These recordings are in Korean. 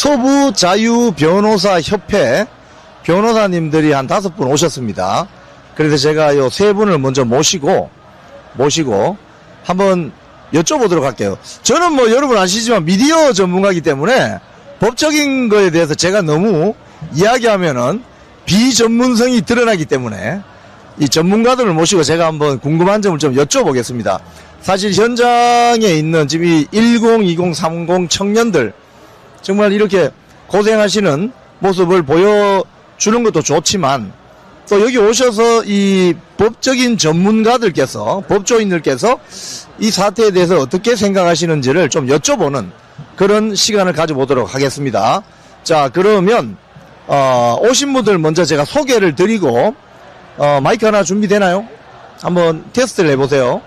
서부자유변호사협회 변호사님들이 한 5분 오셨습니다. 그래서 제가 요 3분을 먼저 모시고 한번 여쭤보도록 할게요. 저는 뭐 여러분 아시지만 미디어 전문가이기 때문에 법적인 거에 대해서 제가 너무 이야기하면은 비전문성이 드러나기 때문에 이 전문가들을 모시고 제가 한번 궁금한 점을 좀 여쭤보겠습니다. 사실 현장에 있는 지금 이 10, 20, 30 청년들 정말 이렇게 고생하시는 모습을 보여주는 것도 좋지만 또 여기 오셔서 이 법적인 전문가들께서, 법조인들께서 이 사태에 대해서 어떻게 생각하시는지를 좀 여쭤보는 그런 시간을 가져보도록 하겠습니다. 자, 그러면, 오신 분들 먼저 제가 소개를 드리고, 마이크 하나 준비되나요? 한번 테스트를 해보세요.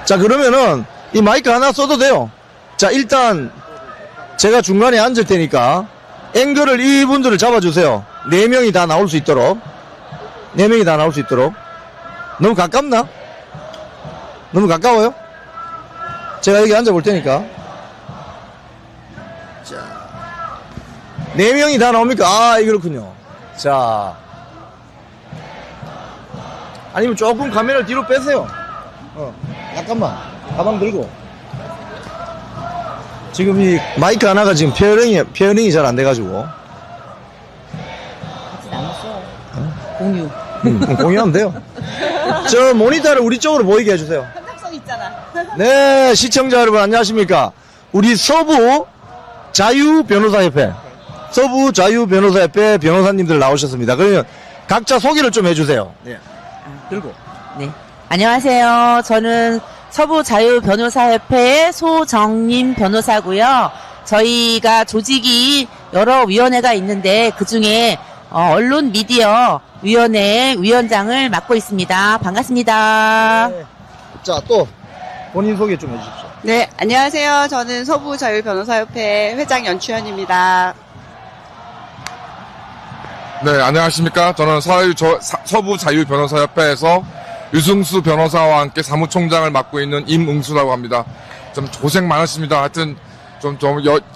자, 그러면은 이 마이크 하나 써도 돼요. 자, 일단, 제가 중간에 앉을 테니까 앵글을 이분들을 잡아주세요. 4명이 다 나올 수 있도록. 4명이 다 나올 수 있도록. 너무 가깝나? 너무 가까워요? 제가 여기 앉아볼 테니까. 자, 4명이 다 나옵니까? 아, 그렇군요. 자, 아니면 조금 카메라를 뒤로 빼세요. 잠깐만. 가방 들고. 지금 이 마이크 하나가 지금 페어링이 잘 안 돼가지고. 같이 나눴어. 공유. 공유하면 돼요. 저 모니터를 우리 쪽으로 보이게 해주세요. 한tak성 있잖아. 네, 시청자 여러분 안녕하십니까. 우리 서부자유변호사협회 변호사님들 나오셨습니다. 그러면 각자 소개를 좀 해주세요. 네. 들고. 네. 안녕하세요. 저는 서부자유변호사협회의 소정림 변호사고요. 저희가 조직이 여러 위원회가 있는데 그중에 언론 미디어 위원회 위원장을 맡고 있습니다. 반갑습니다. 네. 자, 또 본인 소개 좀 해주십시오. 네, 안녕하세요. 저는 서부자유변호사협회 회장 연추현입니다. 네, 안녕하십니까. 저는 서부자유변호사협회에서 유승수 변호사와 함께 사무총장을 맡고 있는 임응수라고 합니다. 좀 고생 많으십니다. 하여튼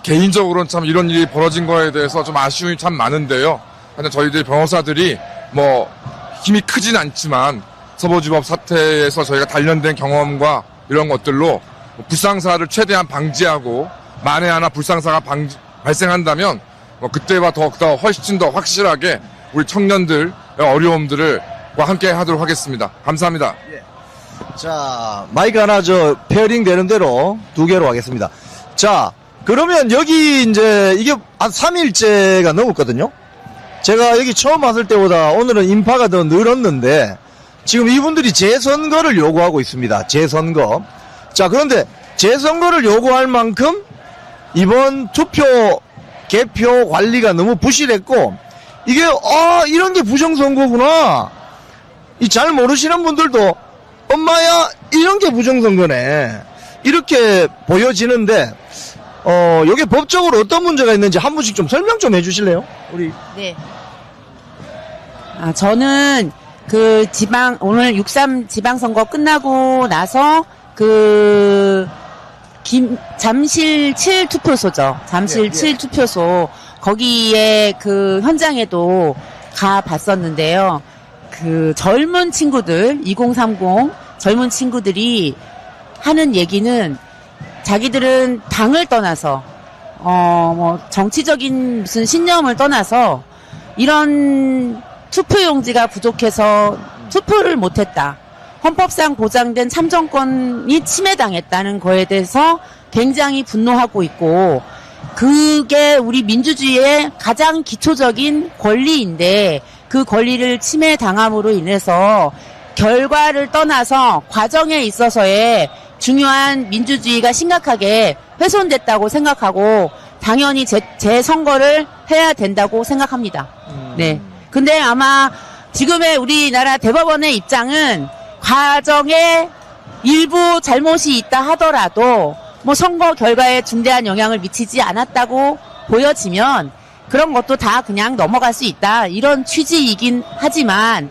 개인적으로는 참 이런 일이 벌어진 거에 대해서 좀 아쉬움이 참 많은데요. 하여튼 저희들 변호사들이 뭐 힘이 크진 않지만 서부지법 사태에서 저희가 단련된 경험과 이런 것들로 불상사를 최대한 방지하고 만에 하나 불상사가 발생한다면 그때와 더욱더 훨씬 더 확실하게 우리 청년들 어려움들을 함께 하도록 하겠습니다. 감사합니다. 예. 자, 마이크 하나 페어링 되는 대로 2개로 하겠습니다. 자, 그러면 여기 이제 이게 한 3일째가 넘었거든요. 제가 여기 처음 왔을 때보다 오늘은 인파가 더 늘었는데 지금 이분들이 재선거를 요구하고 있습니다. 재선거. 자, 그런데 재선거를 요구할 만큼 이번 투표 개표 관리가 너무 부실했고 이게 이런 게 부정선거구나. 이 잘 모르시는 분들도 엄마야 이런 게 부정선거네 이렇게 보여지는데 이게 법적으로 어떤 문제가 있는지 한 분씩 좀 설명 좀 해주실래요? 우리. 네. 저는 오늘 6.3 지방선거 끝나고 나서 잠실 7투표소죠. 잠실 7투표소 거기에 현장에도 가 봤었는데요. 젊은 친구들, 2030 젊은 친구들이 하는 얘기는 자기들은 당을 떠나서, 정치적인 무슨 신념을 떠나서 이런 투표용지가 부족해서 투표를 못했다. 헌법상 보장된 참정권이 침해당했다는 거에 대해서 굉장히 분노하고 있고, 그게 우리 민주주의의 가장 기초적인 권리인데 그 권리를 침해당함으로 인해서 결과를 떠나서 과정에 있어서의 중요한 민주주의가 심각하게 훼손됐다고 생각하고 당연히 재선거를 해야 된다고 생각합니다. 네. 근데 아마 지금의 우리나라 대법원의 입장은 과정에 일부 잘못이 있다 하더라도 선거 결과에 중대한 영향을 미치지 않았다고 보여지면 그런 것도 다 그냥 넘어갈 수 있다. 이런 취지이긴 하지만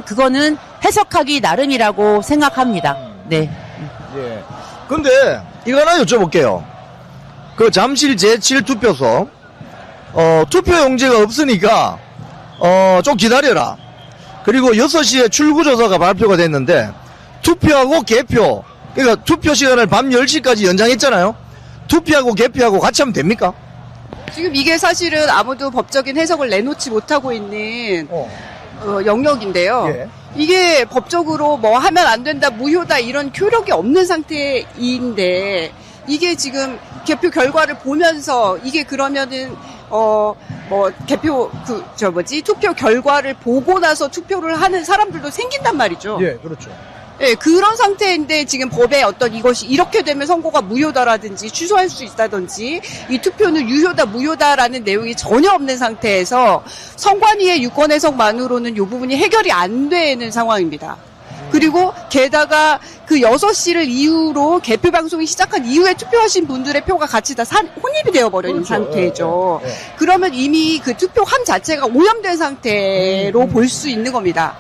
그거는 해석하기 나름이라고 생각합니다. 네. 예. 근데 이거 하나 여쭤볼게요. 그 잠실 제7투표소 투표용지가 없으니까 좀 기다려라. 그리고 6시에 출구조사가 발표가 됐는데 투표하고 개표, 그러니까 투표 시간을 밤 10시까지 연장했잖아요. 투표하고 개표하고 같이 하면 됩니까? 지금 이게 사실은 아무도 법적인 해석을 내놓지 못하고 있는 영역인데요. 예. 이게 법적으로 뭐 하면 안 된다, 무효다 이런 효력이 없는 상태인데 이게 지금 개표 결과를 보면서 이게 그러면은 개표 투표 결과를 보고 나서 투표를 하는 사람들도 생긴단 말이죠. 예, 그렇죠. 예, 그런 상태인데 지금 법에 어떤 이것이 이렇게 되면 선거가 무효다라든지 취소할 수 있다든지 이 투표는 유효다 무효다라는 내용이 전혀 없는 상태에서 선관위의 유권 해석만으로는 이 부분이 해결이 안 되는 상황입니다. 그리고 게다가 그 6시를 이후로 개표 방송이 시작한 이후에 투표하신 분들의 표가 같이 다 혼입이 되어버린 그렇죠. 상태죠. 예, 예. 그러면 이미 그 투표함 자체가 오염된 상태로 볼 수 있는 겁니다.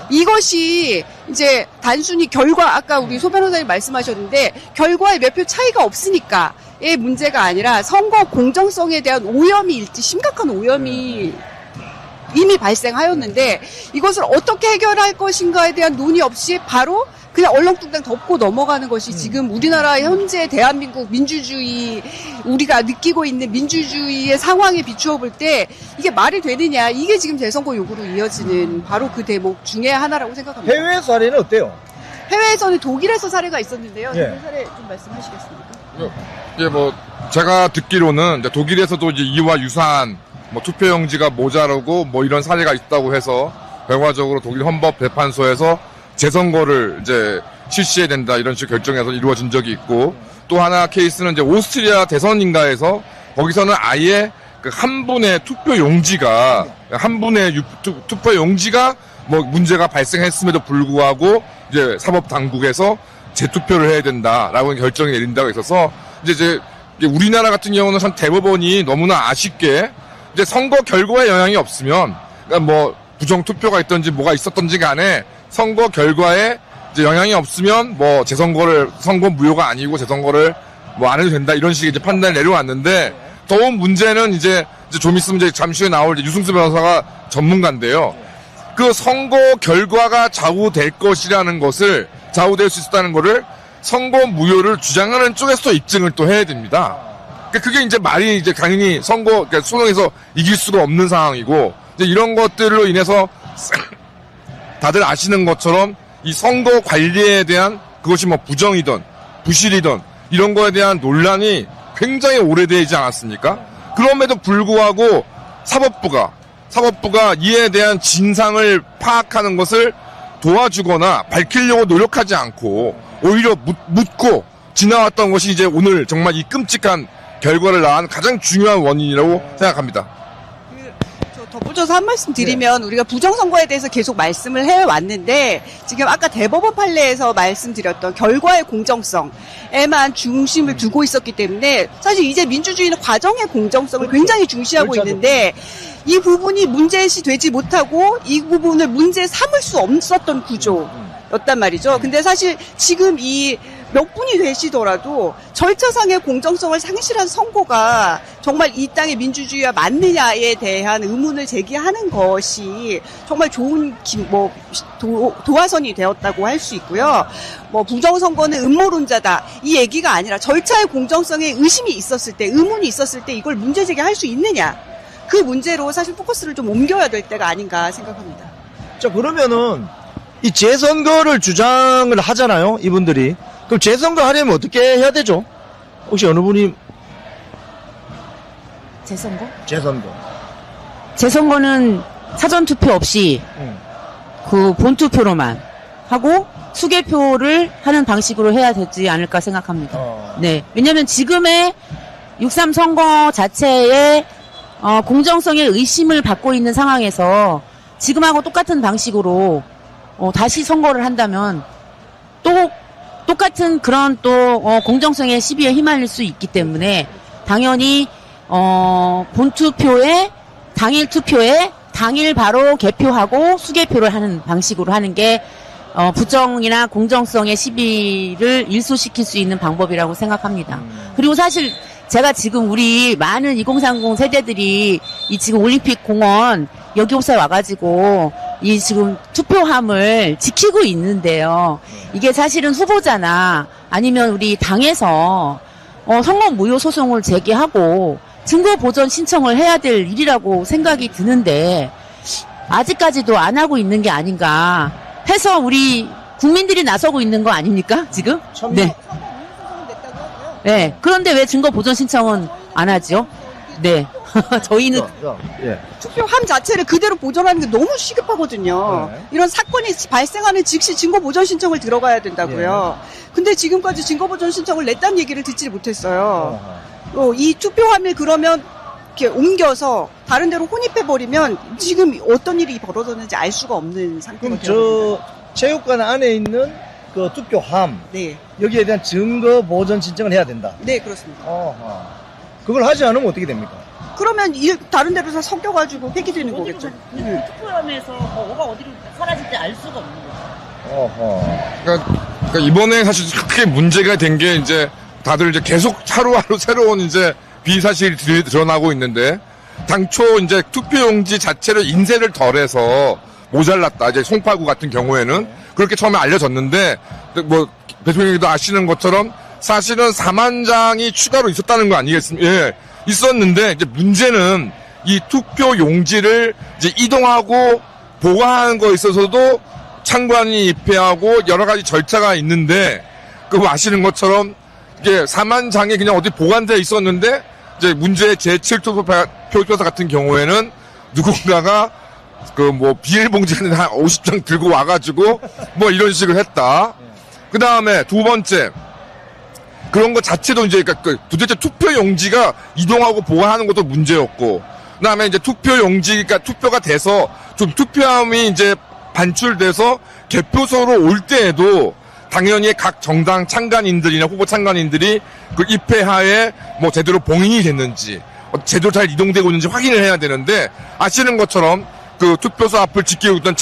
이것이 이제 단순히 결과, 아까 우리 소 변호사님 말씀하셨는데 결과에 몇 표 차이가 없으니까의 문제가 아니라 선거 공정성에 대한 오염이 심각한 오염이 이미 발생하였는데 이것을 어떻게 해결할 것인가에 대한 논의 없이 바로 그냥 얼렁뚱땅 덮고 넘어가는 것이 지금 우리나라 현재 대한민국 민주주의, 우리가 느끼고 있는 민주주의의 상황에 비추어 볼 때 이게 말이 되느냐, 이게 지금 재선거 요구로 이어지는 바로 그 대목 중에 하나라고 생각합니다. 해외 사례는 어때요? 해외에서는 독일에서 사례가 있었는데요. 예. 그 사례 좀 말씀하시겠습니까? 이게 뭐 제가 듣기로는 이제 독일에서도 이제 이와 유사한 뭐 투표용지가 모자라고 뭐 이런 사례가 있다고 해서 결과적으로 독일 헌법재판소에서 재선거를 이제 실시해야 된다 이런 식으로 결정해서 이루어진 적이 있고, 또 하나 케이스는 이제 오스트리아 대선인가에서 거기서는 아예 그 한 분의 투표용지가 투표용지가 뭐 문제가 발생했음에도 불구하고 이제 사법당국에서 재투표를 해야 된다라고 결정이 내린다고 있어서 이제 우리나라 같은 경우는 참 대법원이 너무나 아쉽게 이제 선거 결과에 영향이 없으면, 그러니까 뭐 부정 투표가 있든지 뭐가 있었든지 간에 선거 결과에 이제 영향이 없으면 뭐 선거 무효가 아니고 재선거를 뭐 안 해도 된다 이런 식의 이제 판단을 내려왔는데, 더운 문제는 이제 좀 있으면 이제 잠시 후에 나올 이제 유승수 변호사가 전문가인데요. 그 선거 결과가 좌우될 것이라는 것을, 좌우될 수 있다는 거를 선거 무효를 주장하는 쪽에서 입증을 또 해야 됩니다. 그게 이제 말이 이제 당연히 그러니까 수능에서 이길 수가 없는 상황이고, 이제 이런 것들로 인해서 다들 아시는 것처럼 이 선거 관리에 대한 그것이 뭐 부정이든 부실이든 이런 거에 대한 논란이 굉장히 오래되지 않았습니까? 그럼에도 불구하고 사법부가 이에 대한 진상을 파악하는 것을 도와주거나 밝히려고 노력하지 않고 오히려 묻고 지나왔던 것이 이제 오늘 정말 이 끔찍한 결과를 낳은 가장 중요한 원인이라고 생각합니다. 덧붙여서 한 말씀 드리면 우리가 부정선거에 대해서 계속 말씀을 해왔는데 지금 아까 대법원 판례에서 말씀드렸던 결과의 공정성에만 중심을 두고 있었기 때문에 사실 이제 민주주의는 과정의 공정성을 굉장히 중시하고 있는데 이 부분이 문제시 되지 못하고 이 부분을 문제 삼을 수 없었던 구조였단 말이죠. 근데 사실 지금 이 몇 분이 되시더라도 절차상의 공정성을 상실한 선거가 정말 이 땅의 민주주의와 맞느냐에 대한 의문을 제기하는 것이 정말 좋은 도화선이 되었다고 할 수 있고요. 뭐 부정선거는 음모론자다 이 얘기가 아니라 절차의 공정성에 의심이 있었을 때, 의문이 있었을 때 이걸 문제 제기할 수 있느냐, 그 문제로 사실 포커스를 좀 옮겨야 될 때가 아닌가 생각합니다. 자, 그러면은 이 재선거를 주장을 하잖아요, 이분들이. 그럼 재선거 하려면 어떻게 해야 되죠? 혹시 어느 분이? 재선거? 재선거는 사전투표 없이 그 본투표로만 하고 수개표를 하는 방식으로 해야 되지 않을까 생각합니다. 네. 왜냐면 지금의 6.3 선거 자체의 공정성에 의심을 받고 있는 상황에서 지금하고 똑같은 방식으로 다시 선거를 한다면 또 똑같은 그런 또 공정성의 시비에 휘말릴 수 있기 때문에 당연히 본투표에 당일 투표에 당일 바로 개표하고 수개표를 하는 방식으로 하는 게 부정이나 공정성의 시비를 일소시킬 수 있는 방법이라고 생각합니다. 그리고 사실 제가 지금 우리 많은 2030 세대들이 이 지금 올림픽 공원 여기옵사에 와가지고 이 지금 투표함을 지키고 있는데요. 이게 사실은 후보자나 아니면 우리 당에서 선거 무효 소송을 제기하고 증거 보전 신청을 해야 될 일이라고 생각이 드는데 아직까지도 안 하고 있는 게 아닌가 해서 우리 국민들이 나서고 있는 거 아닙니까 지금? 네. 네. 그런데 왜 증거 보전 신청은 안 하죠? 네. 저희는 예. 투표함 자체를 그대로 보존하는 게 너무 시급하거든요. 네. 이런 사건이 발생하면 즉시 증거 보존 신청을 들어가야 된다고요. 근데 지금까지 증거 보존 신청을 냈다는 얘기를 듣지 못했어요. 이 투표함을 그러면 이렇게 옮겨서 다른 데로 혼입해버리면 지금 어떤 일이 벌어졌는지 알 수가 없는 상태가 그럼 되거든요. 저 체육관 안에 있는 그 투표함 네. 여기에 대한 증거 보전 신청을 해야 된다. 네, 그렇습니다. 그걸 하지 않으면 어떻게 됩니까? 그러면 다른 데로 다 섞여가지고 폐기되는 거겠죠. 투표함에서 뭐가 어디로 사라질지 알 수가 없는 거죠. 그러니까 이번에 사실 크게 문제가 된 게 이제 다들 이제 계속 하루하루 새로운 이제 비사실이 드러나고 있는데 당초 이제 투표용지 자체를 인쇄를 덜해서 모자랐다. 이제 송파구 같은 경우에는 그렇게 처음에 알려졌는데 뭐 대통령님도 아시는 것처럼 사실은 4만 장이 추가로 있었다는 거 아니겠습니까? 예. 있었는데 이제 문제는 이 투표 용지를 이제 이동하고 보관하는 거에 있어서도 창관이 입회하고 여러 가지 절차가 있는데 그거 아시는 것처럼 이게 4만 장이 그냥 어디 보관되어 있었는데 이제 문제의 제7투표소 같은 경우에는 누군가가 그 뭐 비닐봉지 한 50장 들고 와가지고 뭐 이런 식으로 했다. 그 다음에 두 번째 그런 것 자체도 이제 그러니까 도대체 투표 용지가 이동하고 보관하는 것도 문제였고, 그다음에 이제 투표 용지가 투표가 돼서 좀 투표함이 이제 반출돼서 개표소로 올 때에도 당연히 각 정당 창간인들이나 후보 창간인들이 그 입회하에 뭐 제대로 봉인이 됐는지 제대로 잘 이동되고 있는지 확인을 해야 되는데 아시는 것처럼 그 투표소 앞을 지키고 있던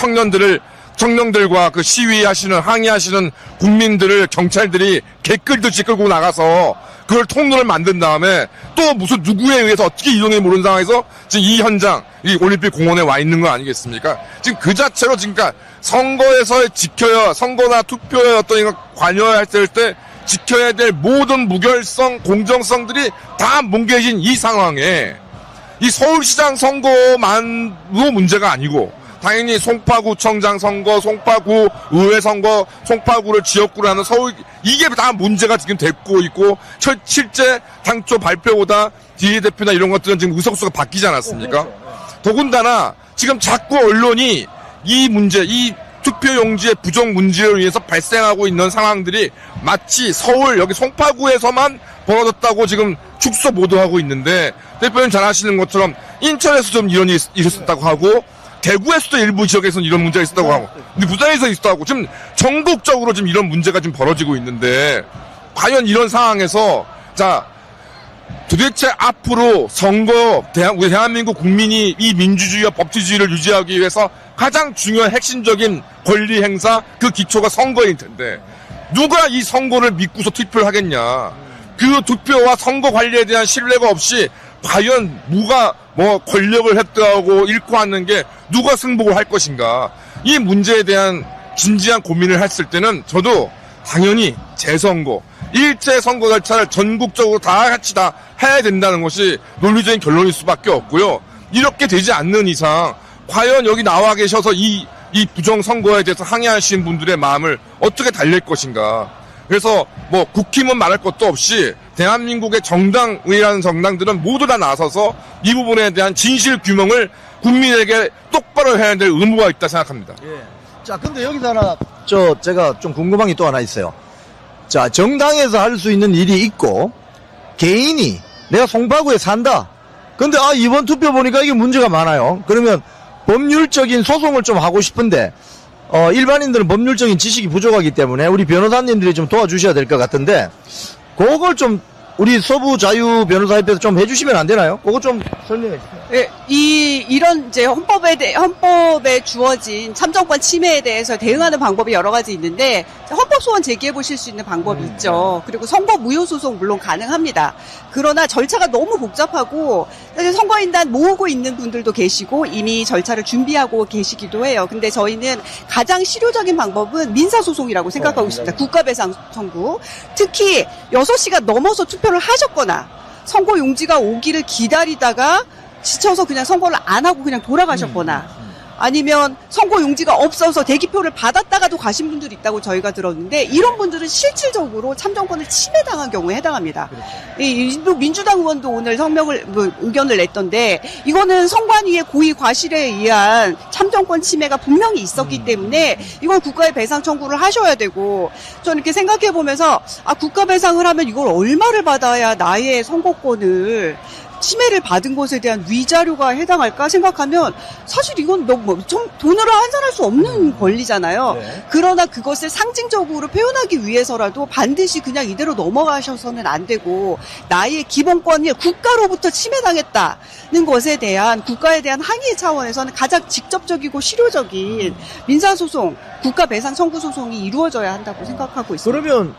청년들과 그 시위하시는 항의하시는 국민들을 경찰들이 개끌듯이 끌고 나가서 그걸 통로를 만든 다음에 또 무슨 누구에 의해서 어떻게 이동해 모르는 상황에서 지금 이 현장, 이 올림픽 공원에 와 있는 거 아니겠습니까? 지금 그 자체로 지금 그러니까 선거에서 선거나 투표에 어떤 이거 관여할 때 지켜야 될 모든 무결성, 공정성들이 다 뭉개진 이 상황에 이 서울시장 선거만도 문제가 아니고 당연히 송파구청장 선거, 송파구 의회 선거, 송파구를 지역구로 하는 서울 이게 다 문제가 지금 됐고 있고 실제 당초 발표보다 비례대표나 이런 것들은 지금 의석수가 바뀌지 않았습니까? 더군다나 지금 자꾸 언론이 이 문제, 이 투표용지의 부정 문제로 인해서 발생하고 있는 상황들이 마치 서울 여기 송파구에서만 벌어졌다고 지금 축소 보도하고 있는데 대표님 잘 아시는 것처럼 인천에서 좀 이런 일이 있었다고 하고 대구에서도 일부 지역에서는 이런 문제가 있었다고 하고 근데 부산에서 있었다고 지금 전국적으로 지금 이런 문제가 지금 벌어지고 있는데 과연 이런 상황에서 자 도대체 앞으로 선거 우리 대한민국 국민이 이 민주주의와 법치주의를 유지하기 위해서 가장 중요한 핵심적인 권리 행사 그 기초가 선거일 텐데 누가 이 선거를 믿고서 투표를 하겠냐. 그 투표와 선거 관리에 대한 신뢰가 없이 과연 누가 뭐 권력을 획득하고 잃고 하는 게 누가 승복을 할 것인가. 이 문제에 대한 진지한 고민을 했을 때는 저도 당연히 재선거, 일제 선거 절차를 전국적으로 다 같이 다 해야 된다는 것이 논리적인 결론일 수밖에 없고요. 이렇게 되지 않는 이상 과연 여기 나와 계셔서 이 부정선거에 대해서 항의하시는 분들의 마음을 어떻게 달랠 것인가. 그래서 뭐 국힘은 말할 것도 없이 대한민국의 정당이라는 정당들은 모두 다 나서서 이 부분에 대한 진실 규명을 국민에게 똑바로 해야 될 의무가 있다 생각합니다. 예. 자, 근데 여기서 하나 제가 좀 궁금한 게 또 하나 있어요. 자, 정당에서 할 수 있는 일이 있고 개인이 내가 송파구에 산다. 근데 이번 투표 보니까 이게 문제가 많아요. 그러면 법률적인 소송을 좀 하고 싶은데 일반인들은 법률적인 지식이 부족하기 때문에 우리 변호사님들이 좀 도와주셔야 될 것 같은데 그걸 좀 우리 서부 자유 변호사협회에서 좀 해주시면 안 되나요? 그거 좀 설명해 주세요. 예, 이런 이제 헌법에 주어진 참정권 침해에 대해서 대응하는 방법이 여러 가지 있는데, 헌법 소원 제기해 보실 수 있는 방법이 있죠. 그리고 선거 무효 소송 물론 가능합니다. 그러나 절차가 너무 복잡하고, 사실 선거인단 모으고 있는 분들도 계시고, 이미 절차를 준비하고 계시기도 해요. 근데 저희는 가장 실효적인 방법은 민사소송이라고 생각하고 있습니다. 국가배상 청구. 특히 6시가 넘어서 투표를 하셨거나, 선거 용지가 오기를 기다리다가 지쳐서 그냥 선거를 안 하고 그냥 돌아가셨거나, 아니면 선거 용지가 없어서 대기표를 받았다가도 가신 분들이 있다고 저희가 들었는데, 이런 분들은 실질적으로 참정권을 침해당한 경우에 해당합니다. 일부 민주당 의원도 오늘 의견을 냈던데, 이거는 선관위의 고의 과실에 의한 참정권 침해가 분명히 있었기 때문에 이건 국가에 배상 청구를 하셔야 되고, 저는 이렇게 생각해 보면서, 국가 배상을 하면 이걸 얼마를 받아야 나의 선거권을 침해를 받은 것에 대한 위자료가 해당할까 생각하면, 사실 이건 너무 좀 돈으로 환산할 수 없는 권리잖아요. 네. 그러나 그것을 상징적으로 표현하기 위해서라도 반드시 그냥 이대로 넘어가셔서는 안 되고, 나의 기본권이 국가로부터 침해당했다는 것에 대한 국가에 대한 항의 차원에서는 가장 직접적이고 실효적인 민사소송, 국가배상 청구 소송이 이루어져야 한다고 생각하고 있습니다. 그러면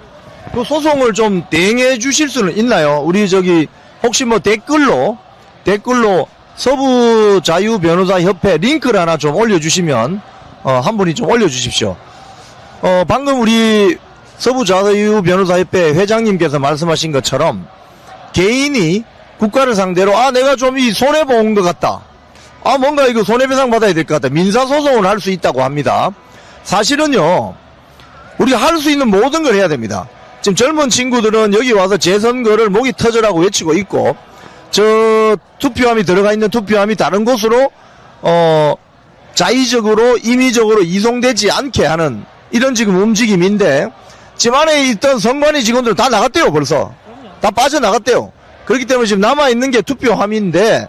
그 소송을 좀 대행해 주실 수는 있나요? 우리 혹시 뭐 댓글로 서부 자유 변호사 협회 링크를 하나 좀 올려주시면, 한 분이 좀 올려주십시오. 방금 우리 서부 자유 변호사 협회 회장님께서 말씀하신 것처럼, 개인이 국가를 상대로, 내가 좀 이 손해본 것 같다. 뭔가 이거 손해배상 받아야 될 것 같다. 민사소송을 할 수 있다고 합니다. 사실은요, 우리가 할 수 있는 모든 걸 해야 됩니다. 지금 젊은 친구들은 여기 와서 재선거를 목이 터져라고 외치고 있고, 저 투표함이 들어가 있는 투표함이 다른 곳으로 자의적으로 임의적으로 이송되지 않게 하는 이런 지금 움직임인데, 지금 안에 있던 선관위 직원들은 다 나갔대요. 벌써 다 빠져나갔대요. 그렇기 때문에 지금 남아있는 게 투표함인데,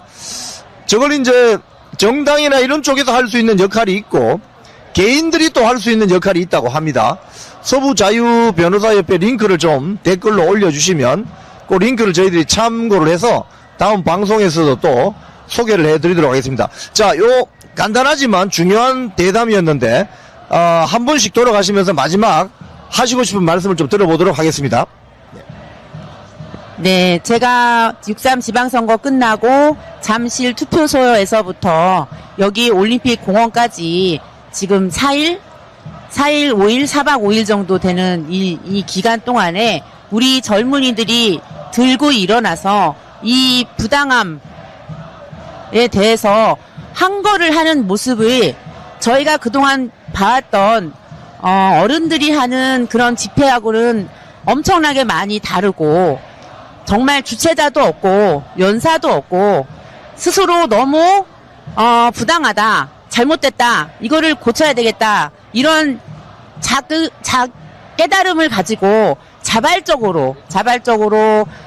저걸 이제 정당이나 이런 쪽에서 할 수 있는 역할이 있고, 개인들이 또 할 수 있는 역할이 있다고 합니다. 서부 자유 변호사협회 링크를 좀 댓글로 올려주시면 그 링크를 저희들이 참고를 해서 다음 방송에서도 또 소개를 해드리도록 하겠습니다. 자, 요 간단하지만 중요한 대담이었는데, 한 분씩 돌아가시면서 마지막 하시고 싶은 말씀을 좀 들어보도록 하겠습니다. 네, 제가 6.3 지방선거 끝나고 잠실 투표소에서부터 여기 올림픽 공원까지 지금 4일, 5일, 4박 5일 정도 되는 이 기간 동안에 우리 젊은이들이 들고 일어나서 이 부당함에 대해서 항거를 하는 모습을 저희가 그동안 봐왔던 어른들이 하는 그런 집회하고는 엄청나게 많이 다르고, 정말 주체자도 없고 연사도 없고 스스로 너무 부당하다, 잘못됐다, 이거를 고쳐야 되겠다, 이런 깨달음을 가지고 자발적으로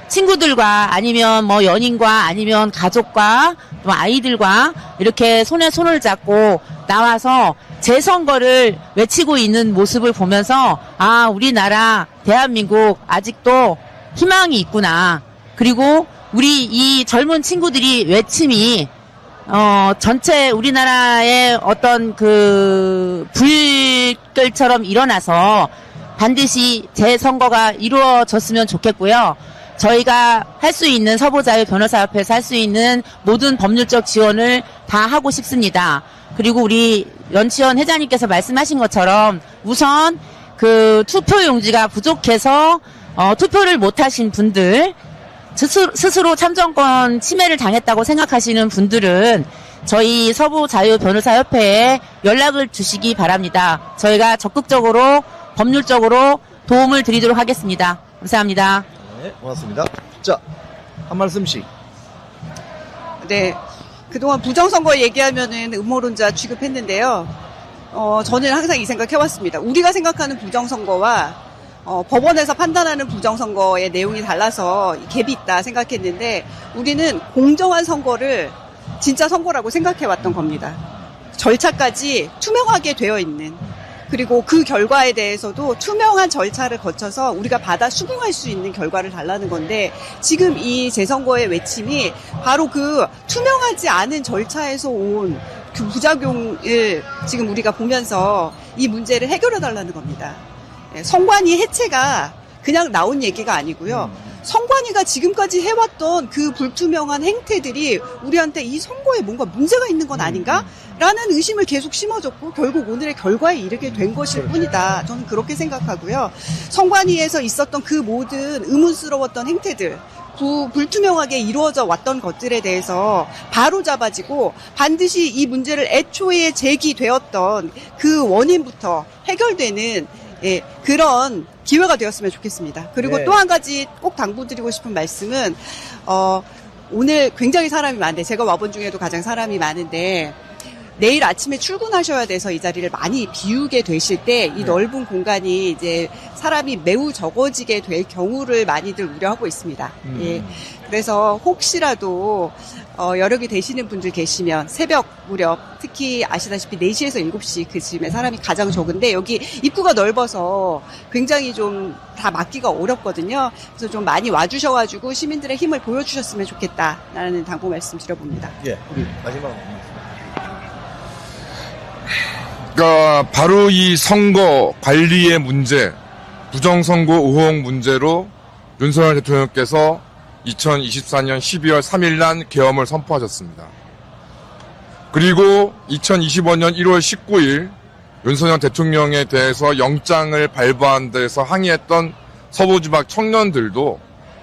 친구들과 아니면 뭐 연인과 아니면 가족과 또 아이들과 이렇게 손에 손을 잡고 나와서 재선거를 외치고 있는 모습을 보면서, 우리나라 대한민국 아직도 희망이 있구나. 그리고 우리 이 젊은 친구들이 외침이 전체 우리나라의 어떤 그 불결처럼 일어나서 반드시 재선거가 이루어졌으면 좋겠고요. 저희가 할 수 있는, 서부자유 변호사협회에서 할 수 있는 모든 법률적 지원을 다 하고 싶습니다. 그리고 우리 연치원 회장님께서 말씀하신 것처럼 우선 그 투표용지가 부족해서 투표를 못하신 분들, 스스로 참정권 침해를 당했다고 생각하시는 분들은 저희 서부자유변호사협회에 연락을 주시기 바랍니다. 저희가 적극적으로 법률적으로 도움을 드리도록 하겠습니다. 감사합니다. 네, 고맙습니다. 자, 한 말씀씩. 네. 그동안 부정선거 얘기하면은 음모론자 취급했는데요. 저는 항상 이 생각 해왔습니다. 우리가 생각하는 부정선거와 법원에서 판단하는 부정선거의 내용이 달라서 갭이 있다 생각했는데, 우리는 공정한 선거를 진짜 선거라고 생각해왔던 겁니다. 절차까지 투명하게 되어 있는, 그리고 그 결과에 대해서도 투명한 절차를 거쳐서 우리가 받아 수긍할 수 있는 결과를 달라는 건데 지금 이 재선거의 외침이 바로 그 투명하지 않은 절차에서 온 그 부작용을 지금 우리가 보면서 이 문제를 해결해 달라는 겁니다. 선관위 해체가 그냥 나온 얘기가 아니고요. 선관위가 지금까지 해왔던 그 불투명한 행태들이 우리한테 이 선거에 뭔가 문제가 있는 건 아닌가? 라는 의심을 계속 심어줬고 결국 오늘의 결과에 이르게 된 것일 뿐이다. 저는 그렇게 생각하고요. 선관위에서 있었던 그 모든 의문스러웠던 행태들, 불투명하게 이루어져 왔던 것들에 대해서 바로 잡아지고 반드시 이 문제를 애초에 제기되었던 그 원인부터 해결되는 그런 기회가 되었으면 좋겠습니다. 그리고 네. 또 한 가지 꼭 당부드리고 싶은 말씀은 오늘 굉장히 사람이 많은데 제가 와본 중에도 가장 사람이 많은데 내일 아침에 출근하셔야 돼서 이 자리를 많이 비우게 되실 때 이 넓은 공간이 이제 사람이 매우 적어지게 될 경우를 많이들 우려하고 있습니다. 예. 그래서 혹시라도 여력이 되시는 분들 계시면 새벽 무렵 특히 아시다시피 4시에서 7시 그쯤에 사람이 가장 적은데 여기 입구가 넓어서 굉장히 좀 다 막기가 어렵거든요. 그래서 좀 많이 와주셔가지고 시민들의 힘을 보여주셨으면 좋겠다라는 당부 말씀 드려봅니다. 예, 우리 마지막으로. 그러니까 바로 이 선거 관리의 문제, 부정선거 의혹 문제로 윤석열 대통령께서 2024년 12월 3일 날 계엄을 선포하셨습니다. 그리고 2025년 1월 19일 윤석열 대통령에 대해서 영장을 발부한 데서 항의했던 서부지방 청년들도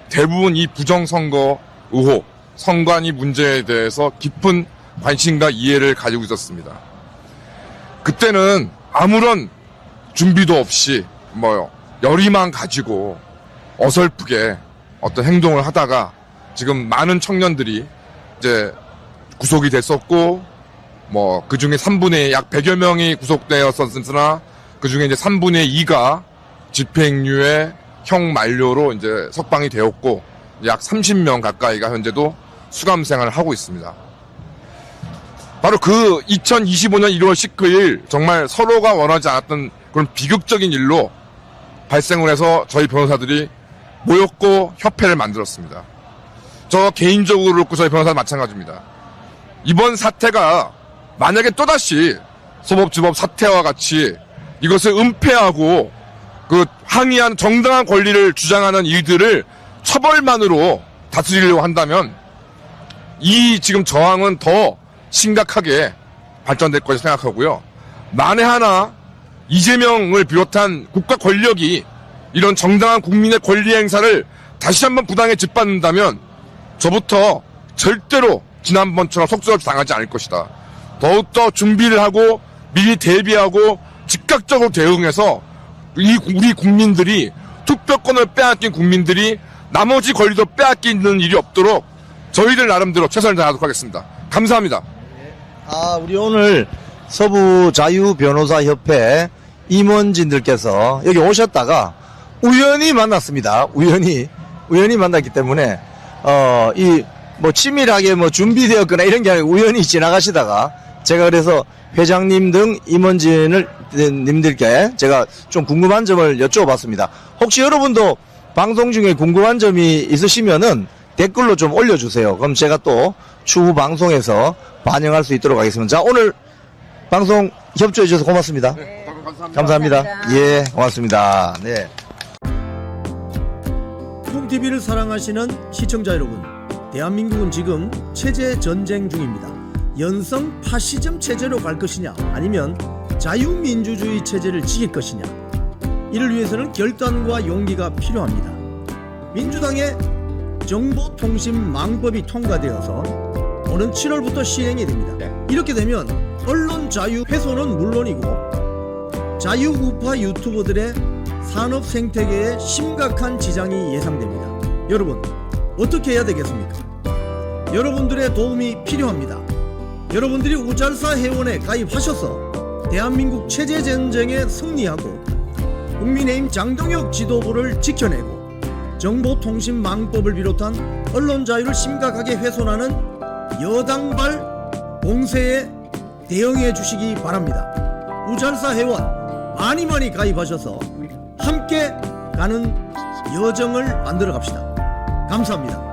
대부분 이 부정선거 의혹, 선관위 문제에 대해서 깊은 관심과 이해를 가지고 있었습니다. 그때는 아무런 준비도 없이 열의만 가지고 어설프게 어떤 행동을 하다가 지금 많은 청년들이 이제 구속이 됐었고 그 중에 3분의 약 100여 명이 구속되었었으나 그 중에 이제 3분의 2가 집행유예 형 만료로 이제 석방이 되었고 약 30명 가까이가 현재도 수감 생활을 하고 있습니다. 바로 그 2025년 1월 19일 정말 서로가 원하지 않았던 그런 비극적인 일로 발생을 해서 저희 변호사들이 모였고 협회를 만들었습니다. 저 개인적으로 그렇고 저희 변호사도 마찬가지입니다. 이번 사태가 만약에 또다시 소법주법 사태와 같이 이것을 은폐하고 그 항의한 정당한 권리를 주장하는 이들을 처벌만으로 다스리려고 한다면 이 지금 저항은 더 심각하게 발전될 것이 생각하고요. 만에 하나 이재명을 비롯한 국가 권력이 이런 정당한 국민의 권리 행사를 다시 한번 부당하게 짓밟는다면 저부터 절대로 지난번처럼 속수없이 당하지 않을 것이다. 더욱더 준비를 하고 미리 대비하고 즉각적으로 대응해서 우리 국민들이 투표권을 빼앗긴 국민들이 나머지 권리도 빼앗기는 일이 없도록 저희들 나름대로 최선을 다하도록 하겠습니다. 감사합니다. 우리 오늘 서부자유변호사협회 임원진들께서 여기 오셨다가 우연히 만났습니다. 우연히 만났기 때문에 치밀하게 준비되었거나 이런 게 아니고 우연히 지나가시다가 제가 그래서 회장님 등 임원진님들께 제가 좀 궁금한 점을 여쭤봤습니다. 혹시 여러분도 방송 중에 궁금한 점이 있으시면은 댓글로 좀 올려주세요. 그럼 제가 또 추후 방송에서 반영할 수 있도록 하겠습니다. 자, 오늘 방송 협조해 주셔서 고맙습니다. 네, 감사합니다. 예, 고맙습니다. 네. 콩TV를 사랑하시는 시청자 여러분, 대한민국은 지금 체제 전쟁 중입니다. 연성 파시즘 체제로 갈 것이냐 아니면 자유민주주의 체제를 지킬 것이냐, 이를 위해서는 결단과 용기가 필요합니다. 민주당의 정보통신망법이 통과되어서 오는 7월부터 시행이 됩니다. 이렇게 되면 언론 자유 훼손은 물론이고 자유우파 유튜버들의 산업 생태계에 심각한 지장이 예상됩니다. 여러분, 어떻게 해야 되겠습니까? 여러분들의 도움이 필요합니다. 여러분들이 우잘사 회원에 가입하셔서 대한민국 체제 전쟁에 승리하고 국민의힘 장동혁 지도부를 지켜내고 정보통신망법을 비롯한 언론 자유를 심각하게 훼손하는 여당발 공세에 대응해 주시기 바랍니다. 우잘사 회원 많이 가입하셔서 함께 가는 여정을 만들어 갑시다. 감사합니다.